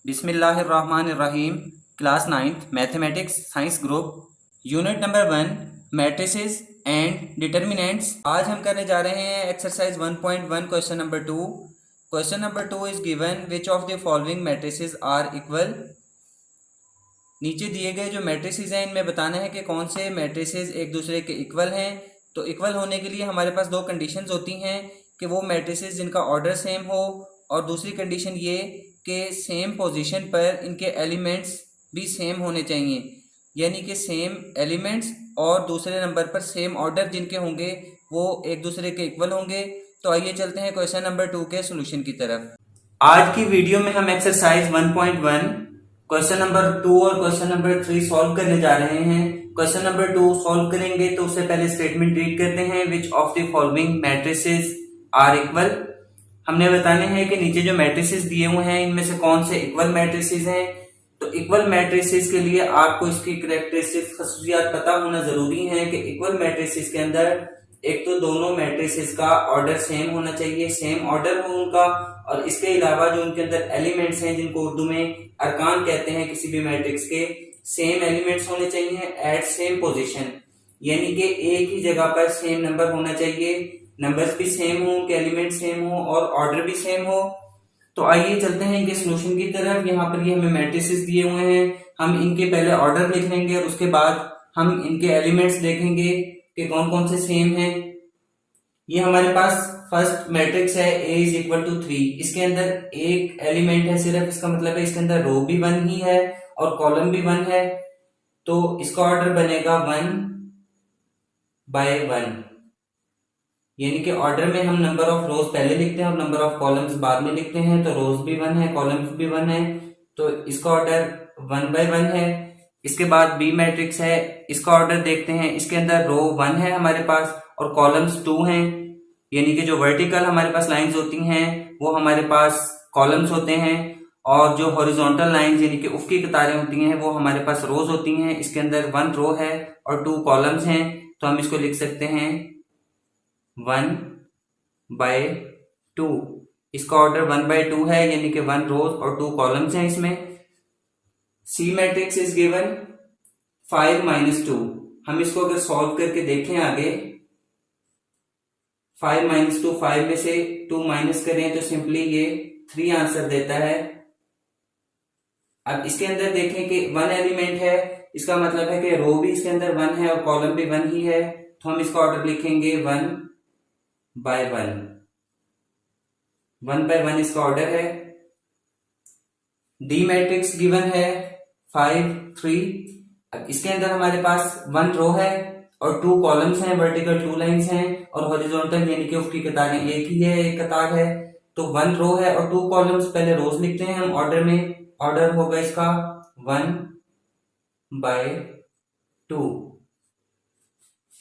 बिस्मिल्लाहिर्रहमानिर्रहीम। Class 9th mathematics science group, unit number 1 matrices and determinants. आज हम करने जा रहे हैं exercise 1.1 question number 2। Question number 2 is given which of the following matrices are equal. नीचे दिए गए जो मैट्रिसेस हैं इनमें बताना है कि कौन से मैट्रिसेस एक दूसरे के इक्वल हैं। तो इक्वल होने के लिए हमारे पास दो कंडीशंस होती हैं कि वो मैट्रिसेस जिनका ऑर्डर सेम हो, और दूसरी कंडीशन ये कि सेम पोजीशन पर इनके एलिमेंट्स भी सेम होने चाहिए, यानी कि सेम एलिमेंट्स और दूसरे नंबर पर सेम ऑर्डर जिनके होंगे वो एक दूसरे के इक्वल होंगे। तो आइए चलते हैं क्वेश्चन नंबर 2 के सोल्यूशन की तरफ। आज की वीडियो में हम एक्सरसाइज 1.1 क्वेश्चन नंबर 2 और क्वेश्चन नंबर 3 सॉल्व करने जा रहे हैं। क्वेश्चन नंबर 2 सॉल्व करेंगे तो उससे पहले स्टेटमेंट रीड करते हैं, which of the following matrices are equal. हमने बताने हैं कि नीचे जो मैट्रिसेस दिए हुए हैं इनमें से कौन से इक्वल मैट्रिसेस हैं। तो इक्वल मैट्रिसेस के लिए आपको इसकी कैरेक्टरिस्टिक्स खसूसियात पता होना जरूरी है कि इक्वल मैट्रिसेस के अंदर एक तो दोनों मैट्रिसेस का ऑर्डर सेम होना चाहिए, सेम ऑर्डर हो उनका, और इसके अलावा जो उनके अंदर एलिमेंट्स हैं जिनको उर्दू में अरकान कहते हैं किसी भी मैट्रिक्स के, सेम एलिमेंट्स होने चाहिए एट सेम पोजीशन, यानी कि एक ही जगह पर सेम नंबर होना चाहिए, नंबर्स भी सेम हो, उनके एलिमेंट सेम हो और ऑर्डर भी सेम हो। तो आइए चलते हैं इनके सोल्यूशन की तरफ। यहाँ पर ये हमें मैट्रिसेस दिए हुए हैं, हम इनके पहले ऑर्डर लिख लेंगे और उसके बाद हम इनके एलिमेंट्स देखेंगे कि कौन कौन से सेम हैं। ये हमारे पास फर्स्ट मैट्रिक्स है A इज इक्वल टू 3। इसके अंदर एक एलिमेंट है सिर्फ, इसका मतलब है इसके अंदर रो भी 1 ही है और कॉलम भी 1 है। तो इसका ऑर्डर बनेगा 1 बाय 1, यानी कि ऑर्डर में हम नंबर ऑफ रोज पहले लिखते हैं और नंबर ऑफ कॉलम्स बाद में लिखते हैं। तो रोज भी 1 है, कॉलम्स भी 1 है, तो इसका ऑर्डर 1 बाय 1 है। इसके बाद बी मैट्रिक्स है, इसका ऑर्डर देखते हैं। इसके अंदर रो 1 है हमारे पास और कॉलम्स 2 हैं, यानी कि जो वर्टिकल हमारे पास लाइंस होती हैं वो हमारे पास कॉलम्स होते हैं, और जो हॉरिजॉन्टल लाइंस यानी कि उफकी कतारें होती हैं वो हमारे पास रोज होती हैं। इसके अंदर 1 रो है और 2 कॉलम्स हैं, तो हम इसको लिख सकते हैं 1 बाय 2। इसका ऑर्डर 1 बाय 2 है, यानी कि 1 रोज और 2 कॉलम्स हैं इसमें। C matrix is given 5 minus 2। हम इसको अगर सॉल्व करके देखें आगे, 5 माइनस 2, 5 में से 2 माइनस करें तो सिंपली ये 3 आंसर देता है। अब इसके अंदर देखें कि 1 एलिमेंट है, इसका मतलब है कि रो भी इसके अंदर 1 है और कॉलम भी 1 ही है, तो हम इसका ऑर्डर लिखेंगे 1 बाय 1। 1 बाय 1 इसका ऑर्डर है। डी मैट्रिक्स गिवन है 5 3। अब इसके अंदर हमारे पास 1 रो है और 2 कॉलम्स हैं, वर्टिकल 2 लाइंस हैं, और हॉरिजॉन्टल यानी कि उसकी कतारें एक ही है, एक कतार है। तो 1 रो है और 2 कॉलम्स, पहले रोज लिखते हैं हम ऑर्डर में। ऑर्डर होगा इसका 1 बाय 2।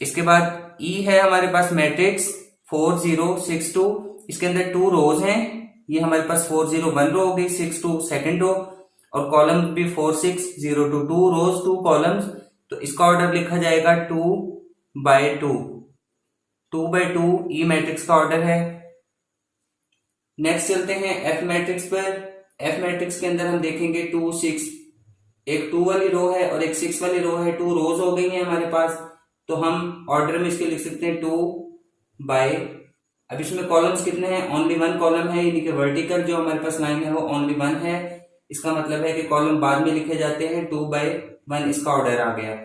इसके बाद ई है हमारे पास मैट्रिक्स 4 0 6 2। इसके अंदर 2 रोज हैं, ये हमारे पास 4 0 1 रो हो गई, 6 2 सेकंड रो, और कॉलम भी 4 6 0 2 2 रोज 2 कॉलम्स। तो इसका ऑर्डर लिखा जाएगा 2 बाय 2। 2 बाय 2 ई मैट्रिक्स का ऑर्डर है। नेक्स्ट चलते हैं एफ मैट्रिक्स पर। एफ मैट्रिक्स के अंदर हम देखेंगे 2 6, एक 2 वाली रो है और एक 6 वाली रो है, 2 रोज हो गई हैं हमारे पास। तो हम ऑर्डर में इसके लिख सकते हैं 2 बाय, अब इसमें कॉलम्स कितने हैं, ओनली 1 कॉलम है, यानी कि वर्टिकल जो हमारे पास लाइन है वो ओनली 1 है। इसका मतलब है कि कॉलम बाद में लिखे जाते हैं। 2 बाय 1 इसका ऑर्डर आ गया।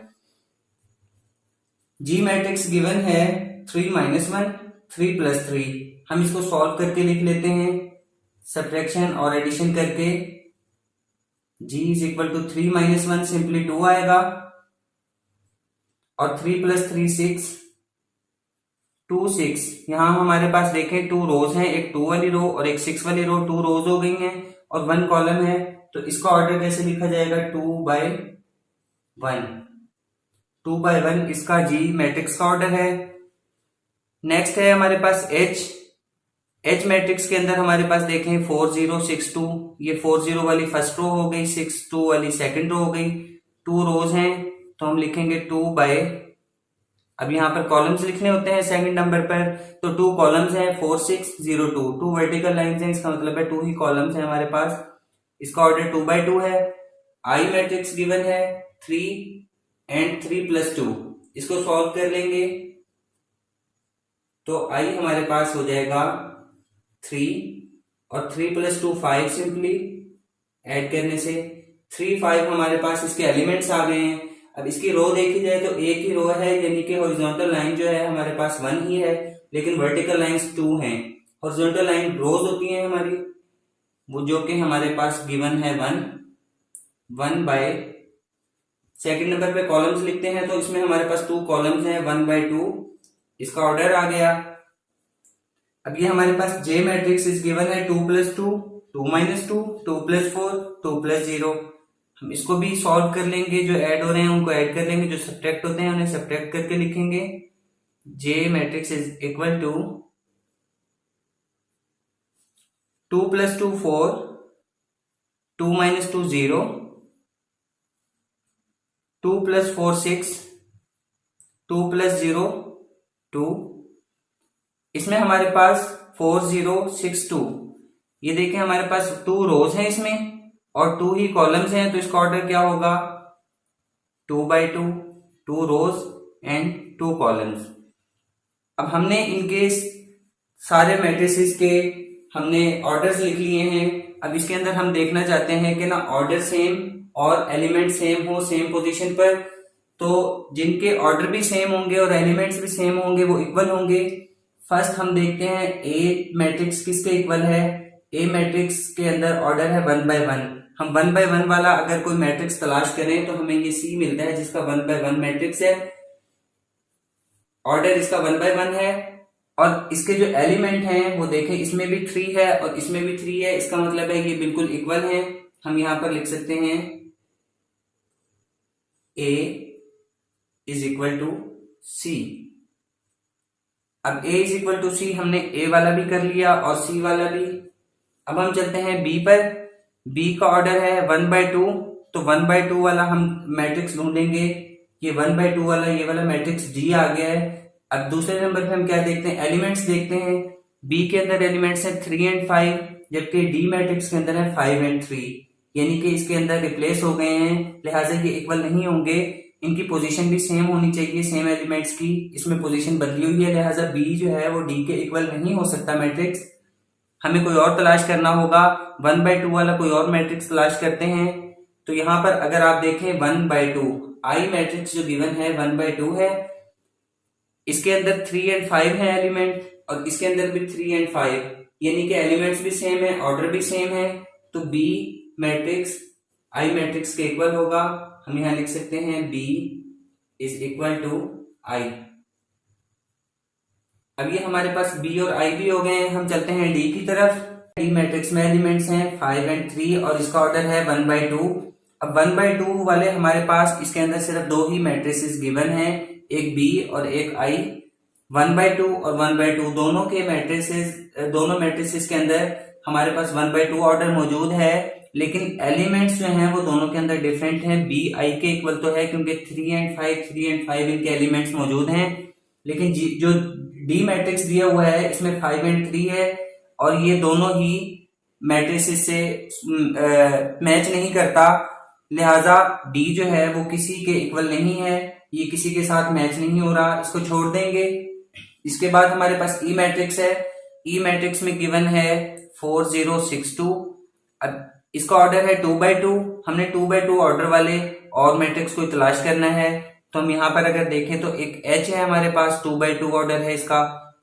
जी मैट्रिक्स गिवन है 3 माइनस 1 3 प्लस 3। हम इसको सॉल्व करके लिख लेते हैं, सब्ट्रैक्शन और एडिशन करके। G is equal to 3 minus 1 simply 2 आएगा, और 3 प्लस 3 6 2 6। यहां हमारे पास देखें 2 रोज हैं, एक 2 वाली रो और एक 6 वाली रो, 2 रोज हो गई हैं और 1 कॉलम है। तो इसका ऑर्डर कैसे लिखा जाएगा, 2 बाय 1। 2 बाय 1 इसका जी मैट्रिक्स का ऑर्डर है। नेक्स्ट है हमारे पास एच। एच मैट्रिक्स के अंदर हमारे पास देखें 4 0 6 2। ये 4 0 वाली फर्स्ट रो हो गई, 6 2 वाली सेकंड रो हो गई, 2 रोज हैं, तो हम लिखेंगे 2 बाय, अब यहाँ पर कॉलम्स लिखने होते हैं सेकंड नंबर पर, तो 2 कॉलम्स हैं 4 6 0 2, 2 वर्टिकल लाइंस हैं, इसका मतलब है 2 ही कॉलम्स हैं हमारे पास। इसका ऑर्डर 2 by 2 है। आई मैट्रिक्स गिवन है 3 and 3+2, इसको सॉल्व कर लेंगे तो आई हमारे पास हो जाएगा 3 और 3+2 5 सिंपली ऐड करने से 3 5 हमारे पास इसके एलिमेंट्स आ गए हैं। अब इसकी रो देखी जाए तो एक ही रो है, यानी कि हॉरिजॉन्टल लाइन जो है हमारे पास 1 ही है, लेकिन वर्टिकल लाइंस 2 हैं। हॉरिजॉन्टल लाइन रोज होती हैं हमारी, वो जो कि हमारे पास गिवन है 1 बाय। सेकंड नंबर पे कॉलम्स लिखते हैं तो इसमें हमारे पास 2 कॉलम्स हैं 1/2, इसका ऑर्डर आ गया। अब ये हमारे पास जे मैट्रिक्स इज गिवन है 2+2, 2-2, 2+4, 2+0। हम इसको भी सॉल्व कर लेंगे, जो ऐड हो रहे हैं उनको ऐड कर लेंगे, जो सब्ट्रैक्ट होते हैं उन्हें सब्ट्रैक्ट करके लिखेंगे। जे मैट्रिक्स इज इक्वल टू 2+2 4, 2-2 0, 2+4 6, 2+0 2। इसमें हमारे पास 4 0 6 2, ये देखें हमारे पास 2 रोज हैं इसमें और 2 ही कॉलम्स हैं, तो इसका ऑर्डर क्या होगा 2/2, 2 रोज एंड 2 कॉलम्स। अब हमने इनके सारे मैट्रिसेस के हमने ऑर्डर्स लिख लिए हैं। अब इसके अंदर हम देखना चाहते हैं कि ना ऑर्डर सेम और एलिमेंट सेम हो सेम पोजीशन पर, तो जिनके ऑर्डर भी सेम होंगे और एलिमेंट्स भी सेम होंगे वो इक्वल होंगे। फर्स्ट हम देखते हैं ए मैट्रिक्स किसके इक्वल है। ए मैट्रिक्स के अंदर ऑर्डर है 1/1। हम 1/1 वाला अगर कोई मैट्रिक्स तलाश करें तो हमें ये सी मिलता है जिसका 1/1 मैट्रिक्स है, ऑर्डर इसका 1/1 है। और इसके जो एलिमेंट हैं वो देखें, इसमें भी 3 है और इसमें भी 3 है, इसका मतलब है ये बिल्कुल इक्वल है। हम यहां पर लिख सकते हैं ए इज इक्वल टू सी। अब a इज इक्वल टू सी हमने a वाला भी कर लिया और c वाला भी। अब हम चलते हैं b पर। b का ऑर्डर है 1/2, तो 1/2 वाला हम मैट्रिक्स ढूंढेंगे। ये 1/2 वाला ये वाला मैट्रिक्स d आ गया है। अब दूसरे नंबर पे हम क्या देखते हैं, एलिमेंट्स देखते हैं। b के अंदर एलिमेंट्स हैं 3 and 5, जबकि d मैट्रिक्स के अंदर है 5 and 3, यानी कि इसके अंदर रिप्लेस हो गए हैं, लिहाजा ये इक्वल नहीं होंगे। इनकी पोजीशन भी सेम होनी चाहिए, सेम एलिमेंट्स की, इसमें पोजीशन बदली हुई है, लिहाजा बी जो है वो डी के इक्वल नहीं हो सकता मैट्रिक्स। हमें कोई और तलाश करना होगा, 1/2 वाला कोई और मैट्रिक्स तलाश करते हैं। तो यहाँ पर अगर आप देखें 1/2 आई मैट्रिक्स जो गिवन है 1/2 है, इसके अंदर 3 and 5 है एलिमेंट और इसके अंदर भी 3 and 5, यानी कि एलिमेंट्स भी सेम है, ऑर्डर भी सेम है, तो बी मैट्रिक्स आई मैट्रिक्स के इक्वल होगा। हम यहां लिख सकते हैं B is equal to I। अब ये हमारे पास B और I भी हो गए हैं। हम चलते हैं D की तरफ। D मैट्रिक्स में एलिमेंट्स हैं 5 and 3 और इसका ऑर्डर है 1/2। अब 1/2 वाले हमारे पास इसके अंदर सिर्फ 2 ही मैट्रिसेस गिवन हैं, एक B और एक I। 1/2 और 1/2 दोनों मैट्रिसेस के अंदर हमारे पास 1/2 ऑर्डर मौजूद है, लेकिन एलिमेंट्स जो हैं वो दोनों के अंदर डिफरेंट हैं। बी आई के इक्वल तो है क्योंकि 3 and 5 इनके एलिमेंट्स मौजूद हैं, लेकिन जो डी मैट्रिक्स दिया हुआ है इसमें 5 and 3 है और ये दोनों ही मैट्रिसेस से मैच नहीं करता, लिहाजा डी जो है वो किसी के इक्वल नहीं है, ये किसी के साथ मैच नहीं हो रहा, इसको छोड़ देंगे। इसके बाद हमारे पास ई मैट्रिक्स है। ई मैट्रिक्स में गिवन है 4 0 6 2। अब इसका ऑर्डर है 2/2। हमने 2/2 ऑर्डर वाले और मैट्रिक्स को तलाश करना है, तो हम यहाँ पर अगर देखें तो एक H है हमारे पास 2/2 ऑर्डर है इसका,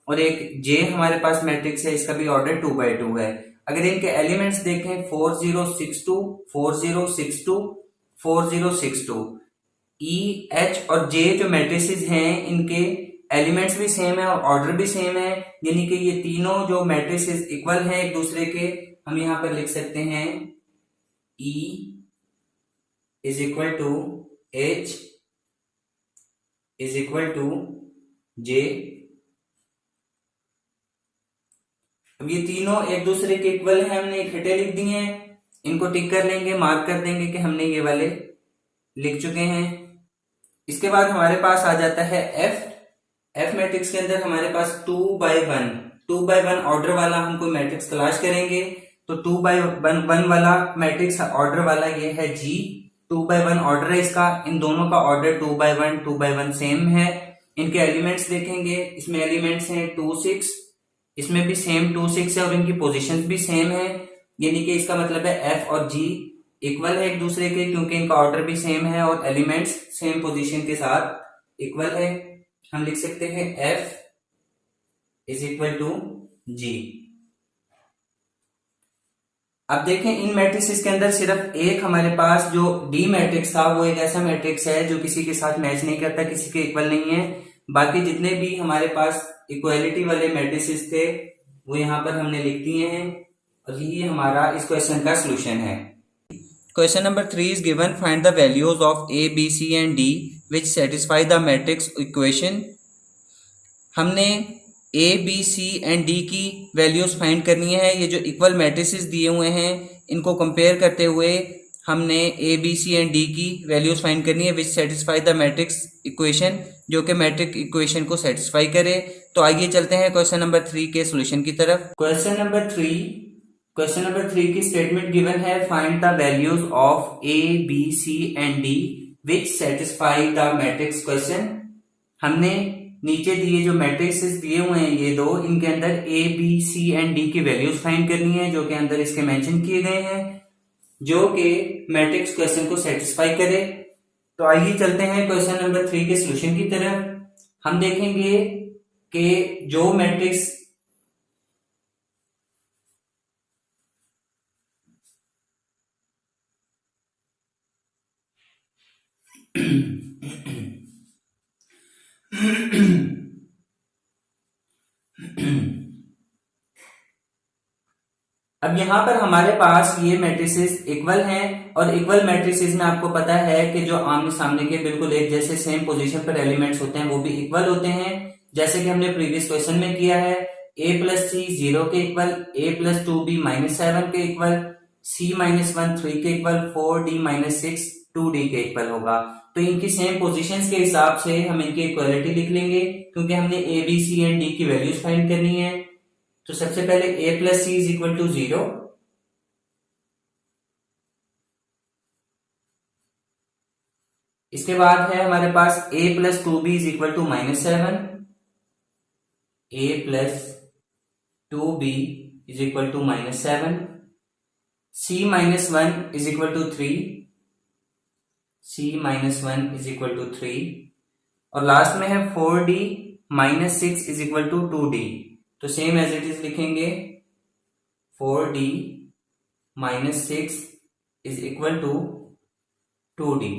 और एक J हमारे पास मैट्रिक्स है, इसका भी ऑर्डर 2/2 है। अगर इनके एलिमेंट्स देखें 4 0 6 2, 4 0 6 2, 4 0 6 2। E, H और J जो मैट्रिसेस हैं इनके एलिमेंट्स भी सेम है और ऑर्डर भी सेम है, यानी कि ये तीनों जो मैट्रिसेस इक्वल हैं एक दूसरे के। हम यहाँ पर लिख सकते हैं E is equal to H is equal to J। अब ये तीनों एक दूसरे के इक्वल हैं, हमने इकट्ठे लिख दिए हैं, इनको टिक कर लेंगे, मार्क कर देंगे कि हमने ये वाले लिख चुके हैं। इसके बाद हमारे पास आ जाता है F मैट्रिक्स के अंदर हमारे पास 2/1 ऑर्डर वाला हम कोई मैट्रिक्स तलाश करेंगे, तो 2/1 वाला मैट्रिक्स ऑर्डर वाला ये है जी, 2/1 ऑर्डर है इसका। इन दोनों का ऑर्डर 2/1 सेम है। इनके एलिमेंट्स देखेंगे, इसमें एलिमेंट्स हैं 2 6, इसमें भी सेम 2 6 है और इनकी पोजीशंस भी सेम है। यानी कि इसका मतलब है एफ और जी इक्वल है एक दूसरे के, क्योंकि इनका ऑर्डर भी सेम है और एलिमेंट्स सेम पोजीशन के साथ इक्वल है। हम लिख सकते हैं एफ इज इक्वल टू जी। अब देखें इन मैट्रिक्स के अंदर सिर्फ एक हमारे पास जो डी मैट्रिक्स था वो एक ऐसा मैट्रिक्स है जो किसी के साथ मैच नहीं करता, किसी के इक्वल नहीं है। बाकी जितने भी हमारे पास इक्वालिटी वाले मैट्रिसेस थे वो यहाँ पर हमने लिख दिए हैं और यही हमारा इस क्वेश्चन का सोल्यूशन है। Question number 3 is given. Find the values of A, B, C and D which satisfy the matrix equation. हमने A, B, C and D की वैल्यूज फाइंड करनी है। ये जो इक्वल मैट्रिसेस दिए हुए हैं इनको कंपेयर करते हुए हमने A, B, C and D की वैल्यूज फाइंड करनी है विच सेटिस्फाई द मैट्रिक्स इक्वेशन, जो कि मैट्रिक्स इक्वेशन को सेटिस्फाई करे। तो आइए चलते हैं क्वेश्चन नंबर 3 के सोल्यूशन की तरफ। क्वेश्चन नंबर 3 की स्टेटमेंट गिवन है, find the values of A, B, C and D which satisfy the matrix question. हमने नीचे दिए जो मैट्रिक्स दिए हुए हैं ये दो, इनके अंदर A, B, C and D की वैल्यूज फाइंड करनी है जो कि अंदर इसके मेंशन किए गए हैं, जो कि मैट्रिक्स क्वेश्चन को सेटिस्फाई करे। तो आइए चलते हैं क्वेश्चन नंबर 3 के सोल्यूशन की तरफ। हम देखेंगे कि जो मैट्रिक्स अब यहाँ पर हमारे पास ये मैट्रिसेस इक्वल हैं और इक्वल मैट्रिसेस में आपको पता है कि जो आमने सामने के बिल्कुल एक जैसे सेम पोजीशन पर एलिमेंट्स होते हैं वो भी इक्वल होते हैं, जैसे कि हमने प्रीवियस क्वेश्चन में किया है। a प्लस सी 0 के इक्वल, a प्लस 2b -7 के इक्वल, c -1 3 के इक्वल, 4d -6 2d के इक्वल होगा। तो इनकी सेम पोजीशंस के हिसाब से हम इनकी इक्वालिटी लिख लेंगे, क्योंकि हमने a, b, c and d की वैल्यूज फाइंड करनी है। तो सबसे पहले a plus C is equal to 0, इसके बाद है हमारे पास a plus 2b is equal to -7, a plus 2b is equal to -7, c -1 is equal to 3, c -1 is equal to 3 और लास्ट में है 4d -6 is equal to 2d। तो same as it is लिखेंगे 4d -6 is equal to 2d।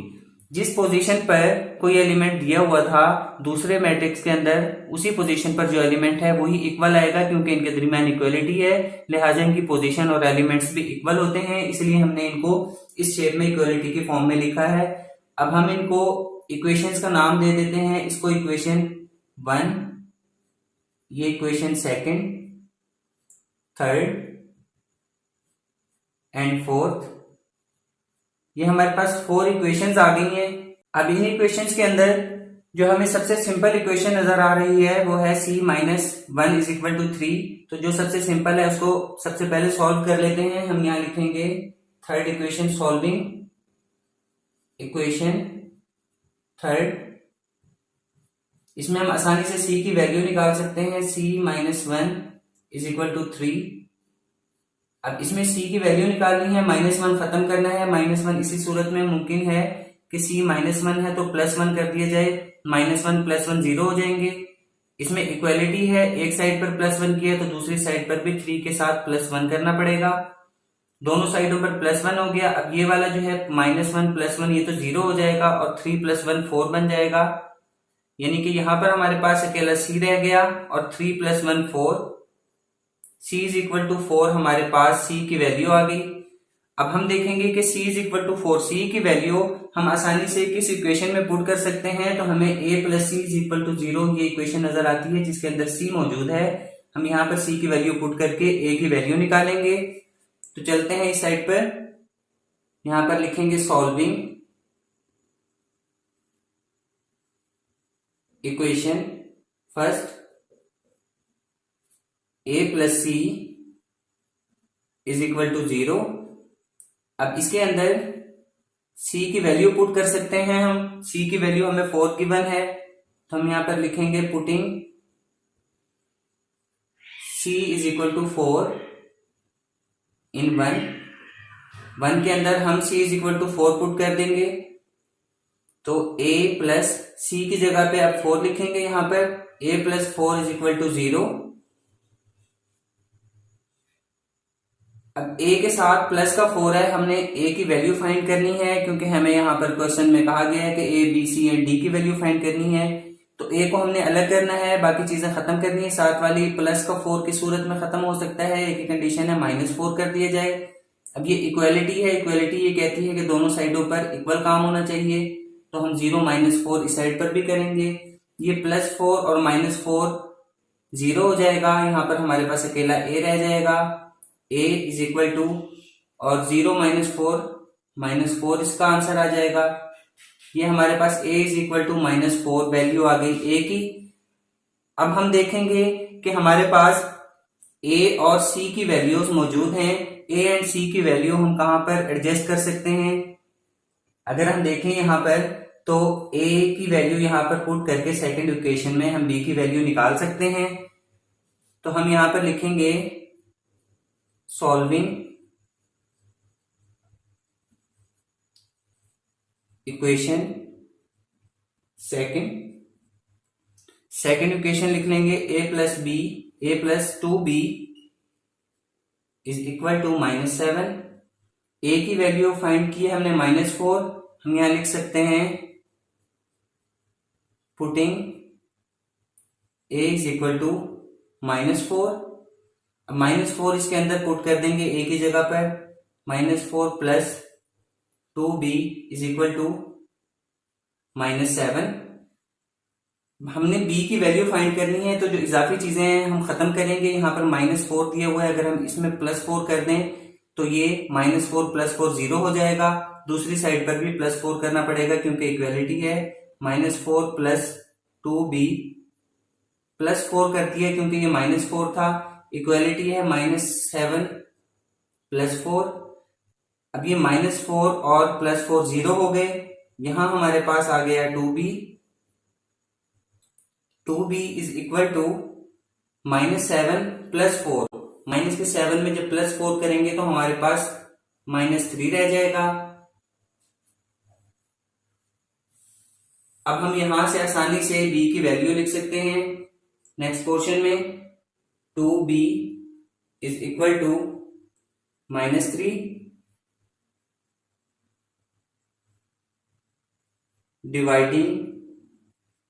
जिस position पर कोई element दिया हुआ था दूसरे मैट्रिक्स के अंदर, उसी पोजीशन पर जो एलिमेंट है वही इक्वल आएगा, क्योंकि इनके दरमियान इक्वलिटी है, लिहाजा इनकी पोजीशन और एलिमेंट्स भी इक्वल होते हैं, इसलिए हमने इनको इस शेप में इक्वलिटी के फॉर्म में लिखा है। अब हम इनको इक्वेशंस का नाम दे देते हैं। इसको इक्वेशन 1, ये equation second, third and fourth, ये हमारे पास 4 इक्वेशंस आ गई हैं। अब इन इक्वेशंस के अंदर जो हमें सबसे सिंपल इक्वेशन नजर आ रही है वो है c -1 इज इक्वल टू 3। तो जो सबसे सिंपल है उसको सबसे पहले सॉल्व कर लेते हैं। हम यहां लिखेंगे third equation, solving equation third. इसमें हम आसानी से c की वैल्यू निकाल सकते हैं, c -1 इज इक्वल टू 3। अब इसमें c की वैल्यू निकालनी है, -1 खत्म करना है। -1 इसी सूरत में मुमकिन है कि c -1 है तो +1 कर दिया जाए, -1 + 1 0 हो जाएंगे। इसमें इक्वालिटी है, एक साइड पर +1 किया तो दूसरी साइड पर भी 3 के साथ +1 करना पड़ेगा। दोनों साइडों पर +1 हो गया। अब ये वाला जो है -1 + 1 ये तो 0 हो जाएगा और 3 + 1 4 बन जाएगा, यानी कि यहां पर हमारे पास अकेला c रह गया और 3 + 1 4, c इज इक्वल टू 4 हमारे पास c की वैल्यू आ गई। अब हम देखेंगे कि c is equal to 4, c की वैल्यू हम आसानी से किस इक्वेशन में पुट कर सकते हैं। तो हमें a plus C is equal to 0 ये इक्वेशन नजर आती है जिसके अंदर c मौजूद है। हम यहाँ पर c की वैल्यू पुट करके a की वैल्यू निकालेंगे। तो चलते हैं इस साइड पर, यहां पर लिखेंगे solving equation first, a plus C is equal to 0। अब इसके अंदर c की वैल्यू पुट कर सकते हैं हम। c की वैल्यू हमें 4 गिवन है, तो हम यहां पर लिखेंगे putting c is equal to 4 इन 1 के अंदर हम c is equal to 4 put कर देंगे, तो a प्लस c की जगह पे अब 4 लिखेंगे। यहां पर a plus 4 is equal to 0। अब a के साथ प्लस का 4 है, हमने a की वैल्यू फाइंड करनी है, क्योंकि हमें यहाँ पर क्वेश्चन में कहा गया है कि a b c and d की वैल्यू फाइंड करनी है। तो a को हमने अलग करना है, बाकी चीजें खत्म करनी है। साथ वाली प्लस का 4 की सूरत में खत्म हो सकता है, एक ही कंडीशन है -4 कर दिया जाए। अब ये इक्वालिटी है, इक्वालिटी ये कहती है कि दोनों साइडों पर इक्वल काम होना चाहिए, तो हम 0 -4 इस साइड पर भी करेंगे। ये +4 और -4 0 हो जाएगा, यहाँ पर हमारे पास अकेला a रह जाएगा। a इज इक्वल टू, और 0 -4 इसका आंसर आ जाएगा। ये हमारे पास a is equal to -4 value आ गई a की। अब हम देखेंगे कि हमारे पास a और c की वैल्यूज मौजूद हैं। a एंड c की वैल्यू हम कहां पर एडजस्ट कर सकते हैं? अगर हम देखें यहां पर, तो a की वैल्यू यहां पर पुट करके सेकंड इक्वेशन में हम b की वैल्यू निकाल सकते हैं। तो हम यहां पर लिखेंगे सॉल्विंग इक्वेशन सेकंड इक्वेशन लिख लेंगे a plus 2b is equal to -7। a की वैल्यू फाइंड की है हमने -4, हम यहां लिख सकते हैं putting a is equal to -4। अब -4 इसके अंदर पुट कर देंगे a की जगह पर, -4 plus 2b is equal to -7। हमने b की वैल्यू फाइंड करनी है, तो जो इजाफी चीजें हैं हम खत्म करेंगे। यहाँ पर -4 दिया हुआ है, अगर हम इसमें +4 कर दें तो ये -4 + 4 0 हो जाएगा। दूसरी साइड पर भी +4 करना पड़ेगा क्योंकि इक्वालिटी है। -4 प्लस 2b +4 करती है क्योंकि ये -4 था, इक्वालिटी है -7 + 4। अब ये -4 और +4 0 हो गए। यहां हमारे पास आ गया 2b is equal to -7 + 4। Minus के 7 में जब +4 करेंगे तो हमारे पास -3 रह जाएगा। अब हम यहां से आसानी से b की वैल्यू लिख सकते हैं नेक्स्ट पोर्शन में। 2b is equal to -3 dividing,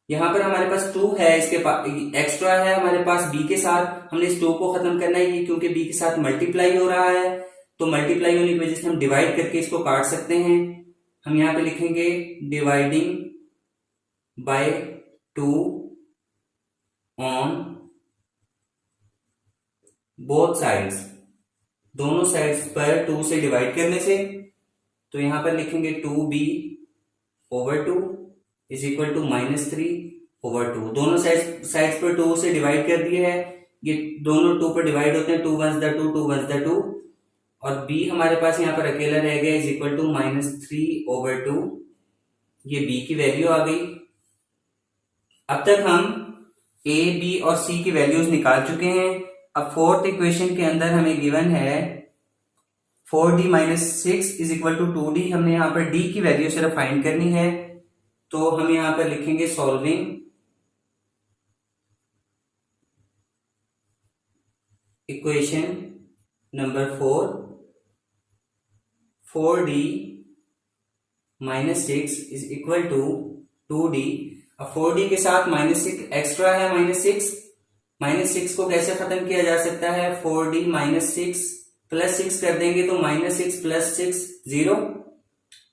यहां पर हमारे पास 2 है, इसके पास एक्स्ट्रा है हमारे पास b के साथ, हमने इस 2 को खत्म करना है। ये क्योंकि b के साथ मल्टीप्लाई हो रहा है, तो मल्टीप्लाई होने की वजह से हम डिवाइड करके इसको काट सकते हैं। हम यहां पे लिखेंगे dividing by 2 on both sides, दोनों साइड्स पर 2 से डिवाइड करने से। तो यहां पर लिखेंगे 2b/2 इज इक्वल टू -3/2। दोनों साइड्स पर 2 से डिवाइड कर दिए है, ये दोनों 2 पर डिवाइड होते हैं, 2 1 2 2 1 2, और b हमारे पास यहाँ पर अकेला रह गया इज इक्वल टू -3/2। ये b की वैल्यू आ गई। अब तक हम a, b और c की वैल्यूज निकाल चुके हैं। अब फोर्थ इक्वेशन के अंदर हमें गिवन है 4d - 6 is equal to 2d। हमने यहाँ पर d की वैल्यू सिर्फ फाइंड करनी है, तो हम यहां पर लिखेंगे solving equation number 4d - 6 is equal to 2d। अब 4d के साथ -6 एक्स्ट्रा है, -6 को कैसे खत्म किया जा सकता है? 4d - 6 + 6 कर देंगे तो -6 + 6 0।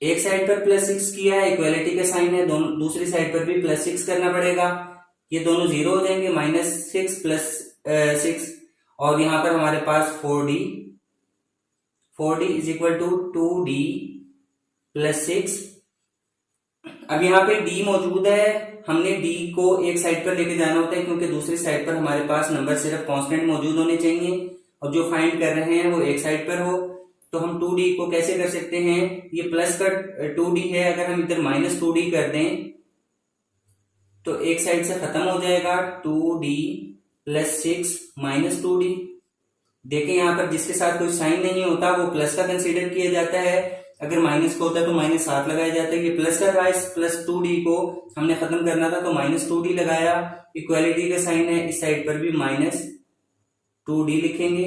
एक साइड पर +6 किया है, इक्वालिटी का साइन है, दूसरी साइड पर भी +6 करना पड़ेगा। ये दोनों 0 हो जाएंगे, -6 + 6, और यहां पर हमारे पास 4d is equal to 2d + 6। अब यहाँ पे d मौजूद है, हमने d को एक साइड पर लेके जाना होता है क्योंकि दूसरी साइड पर हमारे पास नंबर सिर्फ कांस्टेंट मौजूद होने चाहिए। और जो फाइंड कर रहे हैं वो एक साइड पर हो, तो हम 2d को कैसे कर सकते हैं, ये प्लस का 2d है, अगर हम इधर माइनस 2d कर दें तो एक साइड से खत्म हो जाएगा, 2d प्लस 6 माइनस 2d। देखें यहाँ पर जिसके साथ कोई साइन नहीं होता वो प्लस का कंसीडर किया जाता है, अगर माइनस का होता है तो माइनस 7 लगाया जाता है। ये प्लस का था, इस प्लस 2d को हमने खत्म करना था तो माइनस 2d लगाया, इक्वालिटी का साइन है, इस साइड पर भी माइनस 2d लिखेंगे।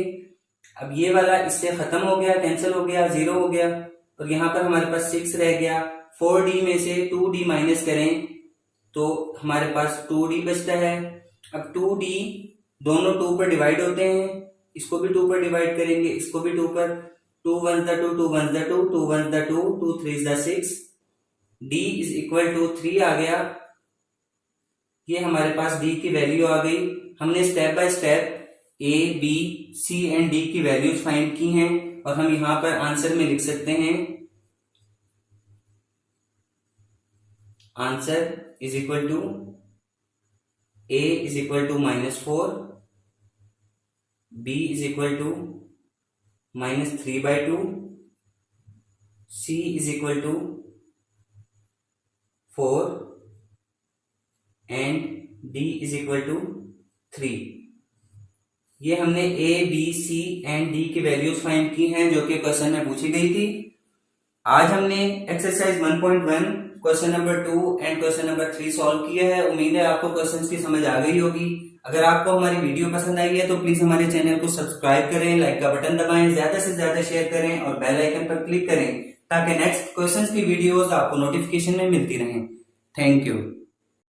अब ये वाला इससे खत्म हो गया, कैंसिल हो गया, 0 हो गया, और यहाँ पर हमारे पास 6 रह गया। 4d में से 2d माइनस करें तो हमारे पास 2d बचता है। अब 2d दोनों 2 पर डिवाइड होते हैं, इसको भी 2 पर डिवाइड करेंगे, इसको भी 2 पर, 2 1 2 2 1 2 2 1 2 2 3 6, d इज इक्वल टू 3 आ गया। ये हमारे पास d की वैल्यू आ गई। हमने step by step a b c and d की वैल्यूज फाइंड की हैं और हम यहां पर आंसर में लिख सकते हैं, answer is equal to a is equal to -4, b is equal to -3/2, c is equal to 4 and d is equal to 3। ये हमने a b c and d की वैल्यूज फाइंड की हैं जो कि क्वेश्चन में पूछी गई थी। आज हमने exercise 1.1 question number 2 and question number 3 solve किया है। उम्मीद है आपको क्वेश्चंस की समझ आ गई होगी। अगर आपको हमारी वीडियो पसंद आई है तो प्लीज हमारे चैनल को सब्सक्राइब करें, लाइक का बटन दबाएं, ज्यादा से ज्यादा शेयर करें और बेल आइकन पर क्लिक करें ताकि नेक्स्ट क्वेश्चंस की वीडियोस आपको नोटिफिकेशन में मिलती रहें। Thank you.